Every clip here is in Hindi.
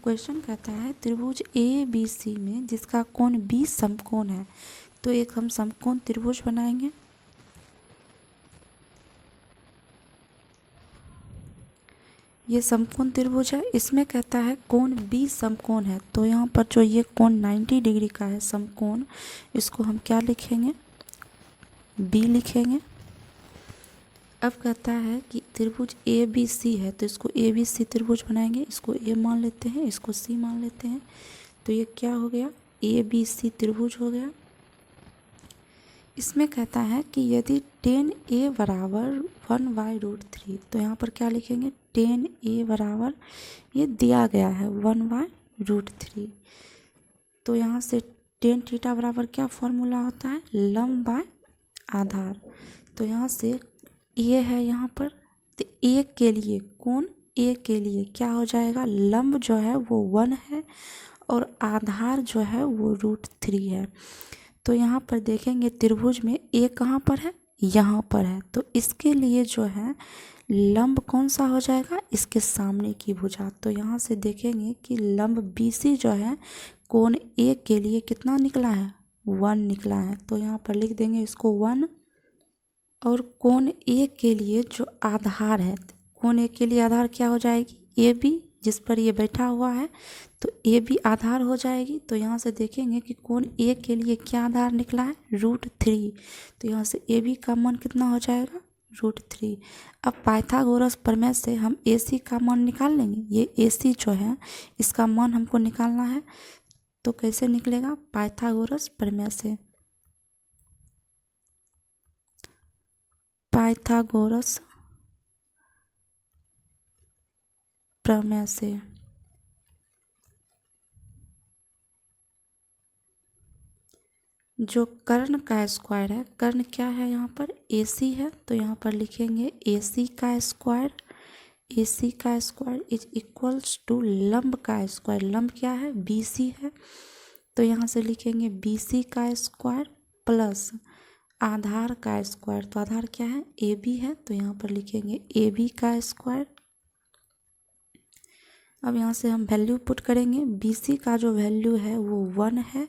क्वेश्चन कहता है त्रिभुज ए बी सी में जिसका कोण बी समकोण है, तो एक हम समकोण त्रिभुज बनाएंगे। ये समकोण त्रिभुज है, इसमें कहता है कोण बी समकोण है, तो यहाँ पर जो ये कोण 90 डिग्री का है समकोण, इसको हम क्या लिखेंगे, बी लिखेंगे। अब कहता है कि त्रिभुज ए बी सी है, तो इसको ए बी सी त्रिभुज बनाएंगे। इसको ए मान लेते हैं, इसको सी मान लेते हैं, तो ये क्या हो गया, ए बी सी त्रिभुज हो गया। इसमें कहता है कि यदि tan a बराबर 1/√3, तो यहाँ पर क्या लिखेंगे, tan a बराबर, ये दिया गया है 1/√3, तो यहाँ से tan थीटा बराबर क्या फॉर्मूला होता है, लंब बाय आधार। तो यहाँ से ये है यहाँ पर, तो ए के लिए कोण ए के लिए क्या हो जाएगा, लंब जो है वो 1 है और आधार जो है वो √3 है। तो यहाँ पर देखेंगे त्रिभुज में ए कहाँ पर है, यहाँ पर है, तो इसके लिए जो है लंब कौन सा हो जाएगा, इसके सामने की भुजा। तो यहाँ से देखेंगे कि लंब BC जो है कोण ए के लिए कितना निकला है, 1 निकला है, तो यहाँ पर लिख देंगे इसको 1। और कोण ए के लिए जो आधार है, कोण ए के लिए आधार क्या हो जाएगी, AB, जिस पर ये बैठा हुआ है, तो AB आधार हो जाएगी। तो यहाँ से देखेंगे कि कोण ए के लिए क्या आधार निकला है, √3, तो यहाँ से AB का मान कितना हो जाएगा, √3। अब पाइथागोरस प्रमेय से हम AC का मान निकाल लेंगे। ये AC जो है इसका मान हमको निकालना है, तो कैसे निकलेगा, पाइथागोरस प्रमेय से। पाइथागोरस प्रमेय से जो कर्ण का स्क्वायर है, कर्ण क्या है यहाँ पर, AC है, तो यहाँ पर लिखेंगे AC का स्क्वायर, AC का स्क्वायर इज इक्वल्स टू लंब का स्क्वायर, लंब क्या है, BC है, तो यहाँ से लिखेंगे BC का स्क्वायर प्लस आधार का स्क्वायर, तो आधार क्या है, AB है, तो यहाँ पर लिखेंगे AB का स्क्वायर। अब यहाँ से हम वैल्यू पुट करेंगे, BC का जो वैल्यू है वो 1 है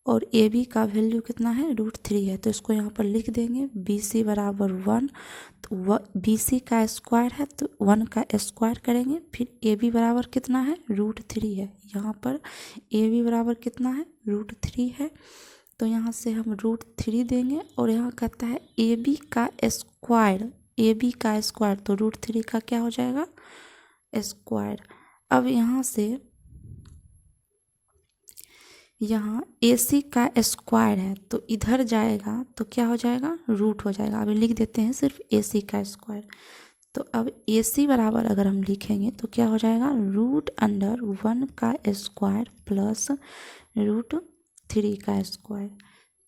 और AB का वैल्यू कितना है, √3 है, तो इसको यहाँ पर लिख देंगे BC बराबर 1, तो BC का स्क्वायर है तो 1 का स्क्वायर करेंगे, फिर AB बराबर कितना है, √3 है, यहाँ पर AB बराबर कितना है, √3 है, तो यहाँ से हम √3 देंगे। और यहाँ कहता है AB का स्क्वायर, AB का स्क्वायर, तो √3 का क्या हो जाएगा, स्क्वायर। अब यहाँ से यहाँ AC का स्क्वायर है तो इधर जाएगा तो क्या हो जाएगा, रूट हो जाएगा। अभी लिख देते हैं सिर्फ AC का स्क्वायर, तो अब AC बराबर अगर हम लिखेंगे तो क्या हो जाएगा, √1 का स्क्वायर प्लस √3 का स्क्वायर,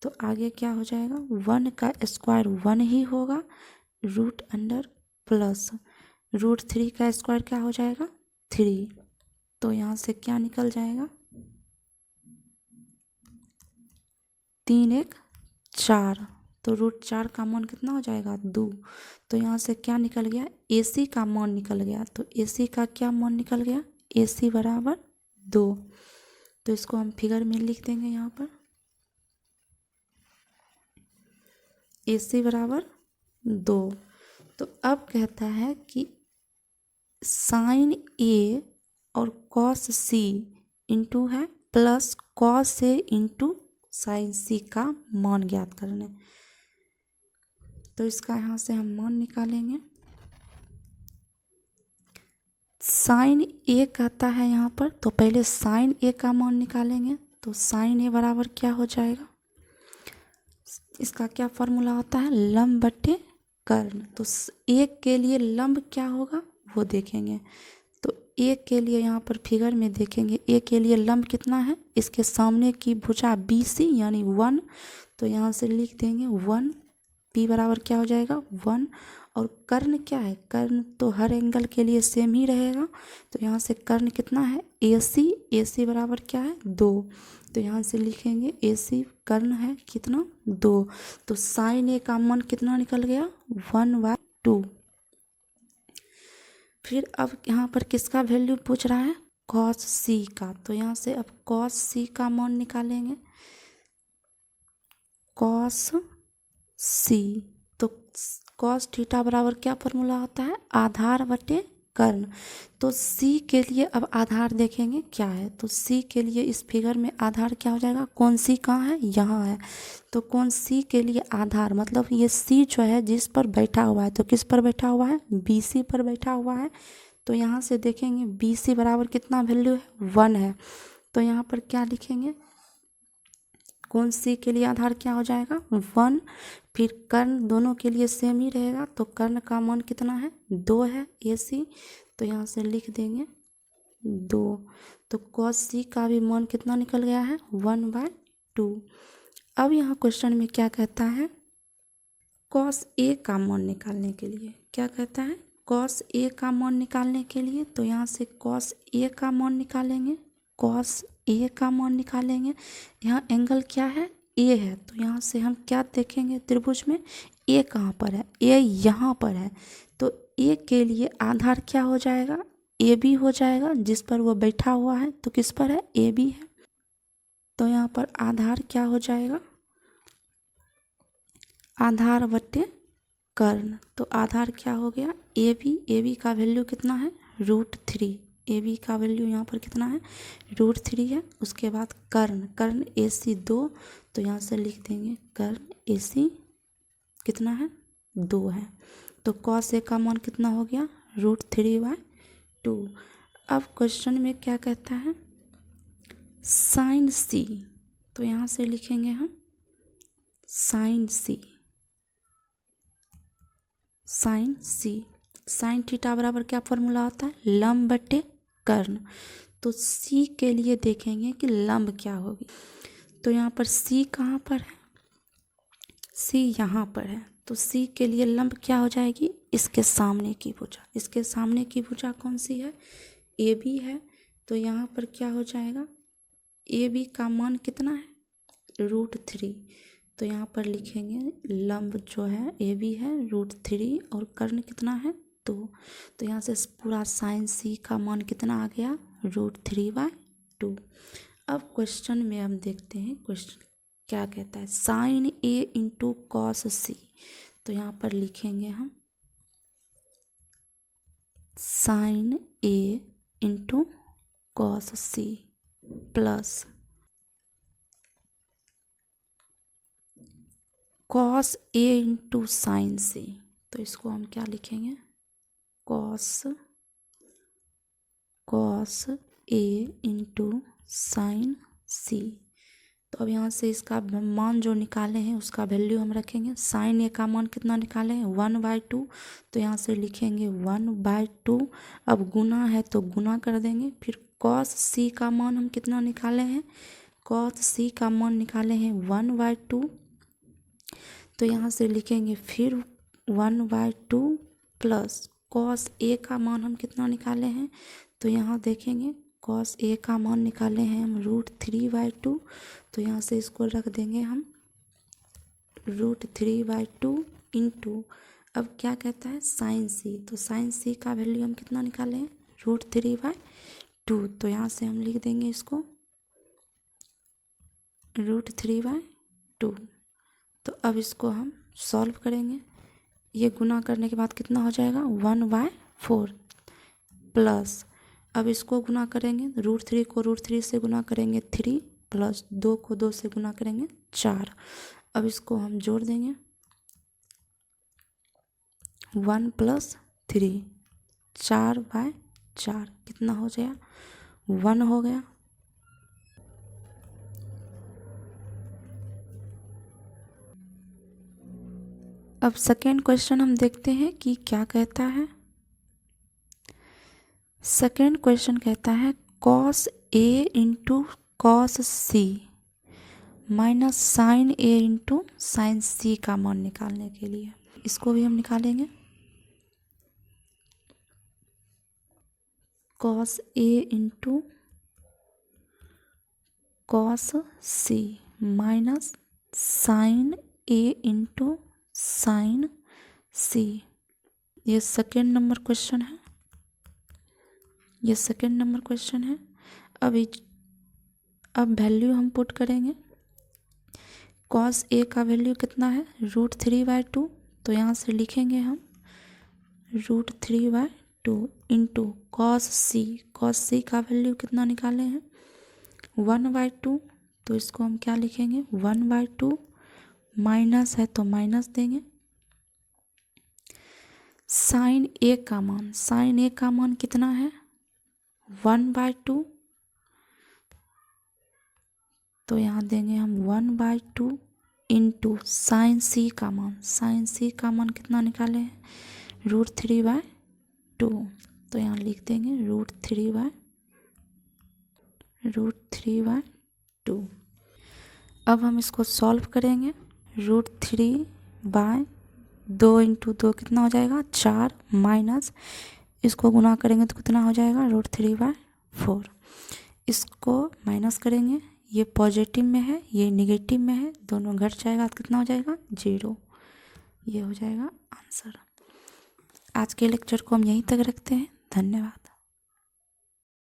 तो आगे क्या हो जाएगा, 1 का स्क्वायर 1 ही होगा, √, प्लस √3 का स्क्वायर क्या हो जाएगा, 3, तो यहाँ से क्या निकल जाएगा, 3 1 4, तो √4 का मान कितना हो जाएगा, 2, तो यहाँ से क्या निकल गया, AC का मान निकल गया, तो AC का क्या मान निकल गया, AC बराबर 2, तो इसको हम फिगर में लिख देंगे यहाँ पर, AC बराबर 2। तो अब कहता है कि sin A और cos C इंटू है plus cos A into sin C का मान ज्ञात करने, तो इसका यहाँ से हम मान निकालेंगे। sin A कहता है यहाँ पर, तो पहले sin A का मान निकालेंगे, तो sin A बराबर क्या हो जाएगा, इसका क्या फॉर्मूला होता है, लंब बटे कर्ण, तो A के लिए लंब क्या होगा वो देखेंगे, तो A के लिए यहाँ पर फिगर में देखेंगे A के लिए लंब कितना है, इसके सामने की भुजा BC यानी 1, तो यहाँ से लिख देंगे 1, P बराबर क्या हो जाएगा 1, और कर्ण क्या है, कर्ण तो हर एंगल के लिए सेम ही रहेगा, तो यहाँ से कर्ण कितना है, AC बराबर क्या है 2, तो यहाँ से लिखेंगे AC कर्ण है कितना 2, तो sin A का मान कितना निकल गया 1/2। फिर अब यहाँ पर किसका वैल्यू पूछ रहा है, कॉस सी का। तो यहाँ से अब कॉस सी का मान निकालेंगे, कॉस सी। तो कॉस थीटा बराबर क्या फॉर्मूला होता है, आधार बटे कर्ण। तो सी के लिए अब आधार देखेंगे क्या है। तो सी के लिए इस फिगर में आधार क्या हो जाएगा, कौन सी कहाँ है, यहाँ है। तो कौन सी के लिए आधार मतलब ये सी जो है जिस पर बैठा हुआ है, तो किस पर बैठा हुआ है, बी सी पर बैठा हुआ है। तो यहाँ से देखेंगे बी सी बराबर कितना वैल्यू है, 1 है। तो यहाँ पर क्या लिखेंगे, कौन सी के लिए आधार क्या हो जाएगा, 1। फिर कर्ण दोनों के लिए सेम ही रहेगा, तो कर्ण का मान कितना है, 2 है ए सी। तो यहाँ से लिख देंगे 2। तो कॉस सी का भी मान कितना निकल गया है, 1/2। अब यहाँ क्वेश्चन में क्या कहता है, कॉस ए का मान निकालने के लिए क्या कहता है, कॉस ए का मान निकालने के लिए। तो यहाँ से कॉस ए का मान निकालेंगे, कॉस ए का मान निकालेंगे। यहाँ एंगल क्या है, ए है। तो यहाँ से हम क्या देखेंगे त्रिभुज में, ए कहाँ पर है, ए यहाँ पर है। तो ए के लिए आधार क्या हो जाएगा, ए बी हो जाएगा, जिस पर वो बैठा हुआ है। तो किस पर है, ए बी है। तो यहाँ पर आधार क्या हो जाएगा, आधार बटे कर्ण। तो आधार क्या हो गया, ए बी का वैल्यू कितना है, √3। ए बी का वैल्यू यहाँ पर कितना है, √3 है। उसके बाद कर्ण ए सी 2। तो यहाँ से लिख देंगे कर्ण ए सी कितना है, 2 है। तो कॉस ए का मान कितना हो गया, √3/2। अब क्वेश्चन में क्या कहता है, साइन सी। तो यहाँ से लिखेंगे हम साइन सी, साइन सी। साइन थीटा बराबर क्या फॉर्मूला होता है, लंब बटे कर्ण। तो सी के लिए देखेंगे कि लंब क्या होगी। तो यहाँ पर सी कहाँ पर है, सी यहाँ पर है। तो सी के लिए लंब क्या हो जाएगी, इसके सामने की भुजा। इसके सामने की भुजा कौन सी है, ए बी है। तो यहाँ पर क्या हो जाएगा, ए बी का मान कितना है, √3। तो यहाँ पर लिखेंगे लंब जो है ए बी है √3 और कर्ण कितना है, 2। तो यहाँ से पूरा साइन सी का मान कितना आ गया, √3/2। अब क्वेश्चन में हम देखते हैं क्वेश्चन क्या कहता है, sine A into cos C. तो यहाँ पर लिखेंगे हम sine A into cos C plus cos A into sine C. तो इसको हम क्या लिखेंगे, cos A into sine C. तो अब यहाँ से इसका मान जो निकाले हैं उसका वैल्यू हम रखेंगे। साइन ए का मान कितना निकाले हैं, 1/2। तो यहाँ से लिखेंगे 1/2। अब गुना है तो गुना कर देंगे। फिर कॉस सी का मान हम कितना निकाले हैं, कॉस सी का मान निकाले हैं 1/2। तो यहाँ से लिखेंगे फिर 1/2 प्लस कॉस ए का मान हम कितना निकाले हैं। तो यहाँ देखेंगे कॉस ए का मान निकाले हैं हम √3/2। तो यहाँ से इसको रख देंगे हम √3/2 इंटू, अब क्या कहता है साइन सी। तो साइन सी का वैल्यू हम कितना निकाले हैं, √3/2। तो यहाँ से हम लिख देंगे इसको √3/2। तो अब इसको हम सॉल्व करेंगे। ये गुना करने के बाद कितना हो जाएगा, 1/4 प्लस, अब इसको गुना करेंगे, √3 को √3 से गुना करेंगे 3 प्लस 2 को 2 से गुना करेंगे 4। अब इसको हम जोड़ देंगे 1 + 3, 4/4 कितना हो गया, 1 हो गया। अब सेकेंड क्वेश्चन हम देखते हैं कि क्या कहता है। सेकेंड क्वेश्चन कहता है cos A into cos C minus sign A into sine सी का मान निकालने के लिए इसको भी हम निकालेंगे। Cos A into cos C minus sign A into sine सी। ये सेकेंड नंबर क्वेश्चन है। ये सेकेंड नंबर क्वेश्चन है। अब वैल्यू हम पुट करेंगे। cos A का वैल्यू कितना है, √3/2। तो यहाँ से लिखेंगे हम √3/2 इंटू cos C का वैल्यू कितना निकाले हैं, 1/2। तो इसको हम क्या लिखेंगे, 1/2, माइनस है तो माइनस देंगे। sin A का मान कितना है, 1/2। तो यहाँ देंगे हम 1/2 इंटू sin C का मान कितना निकाले हैं, √3/2। तो यहाँ लिख देंगे √3/2। अब हम इसको सॉल्व करेंगे। √3/2 इंटू 2 कितना हो जाएगा, 4, माइनस इसको गुना करेंगे तो कितना हो जाएगा, √3/4। इसको माइनस करेंगे, ये पॉजिटिव में है ये निगेटिव में है, दोनों घट जाएगा तो कितना हो जाएगा, 0। ये हो जाएगा आंसर। आज के लेक्चर को हम यहीं तक रखते हैं। धन्यवाद।